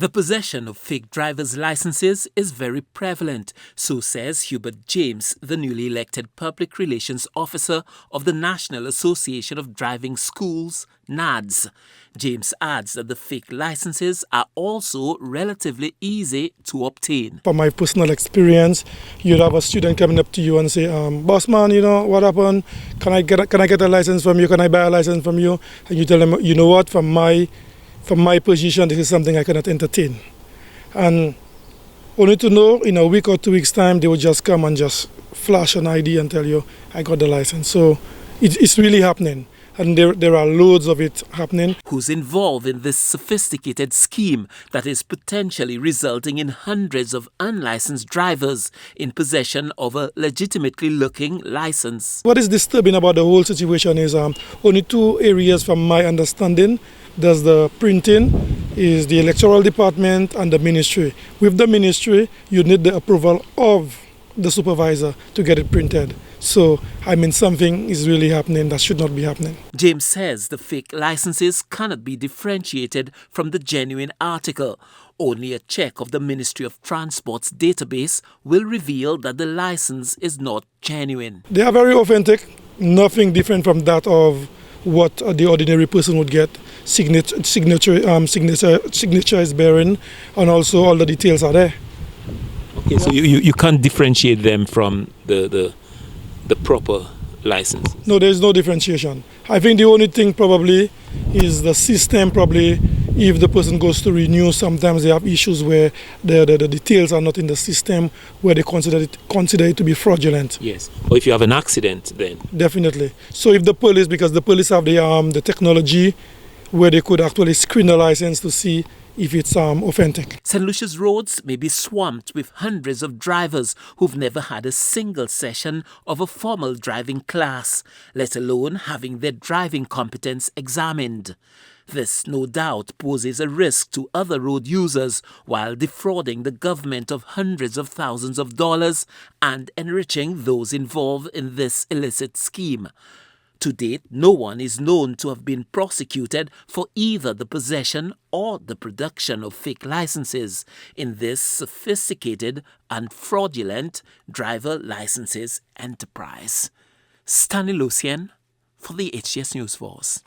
The possession of fake driver's licenses is very prevalent, so says Hubert James, the newly elected Public Relations Officer of the National Association of Driving Schools, NADS. James adds that the fake licenses are also relatively easy to obtain. From my personal experience, you'd have a student coming up to you and say, boss man, what happened? Can I get a license from you? Can I buy a license from you? And you tell them, you know what, from my position, this is something I cannot entertain. And only to know, in a week or 2 weeks' time, they will just come and just flash an ID and tell you, I got the license. So it's really happening. And there are loads of it happening. Who's involved in this sophisticated scheme that is potentially resulting in hundreds of unlicensed drivers in possession of a legitimately looking license? What is disturbing about the whole situation is only two areas from my understanding. There's the printing, is the electoral department and the ministry. With the ministry, you need the approval of the supervisor to get it printed. So, something is really happening that should not be happening. James says the fake licenses cannot be differentiated from the genuine article. Only a check of the Ministry of Transport's database will reveal that the license is not genuine. They are very authentic, nothing different from that of what the ordinary person would get. Signature is bearing, and also all the details are there. Okay, so you can't differentiate them from the proper license? No, there is no differentiation. I think the only thing probably is the system. Probably if the person goes to renew, sometimes they have issues where the details are not in the system, where they consider it to be fraudulent. Yes. Or if you have an accident, then definitely. So if the police, because the police have the technology where they could actually screen the license to see if it's authentic. St. Lucia's roads may be swamped with hundreds of drivers who've never had a single session of a formal driving class, let alone having their driving competence examined. This, no doubt, poses a risk to other road users while defrauding the government of hundreds of thousands of dollars and enriching those involved in this illicit scheme. To date, no one is known to have been prosecuted for either the possession or the production of fake licenses in this sophisticated and fraudulent driver licenses enterprise. Stanley Lucien for the HTS News Force.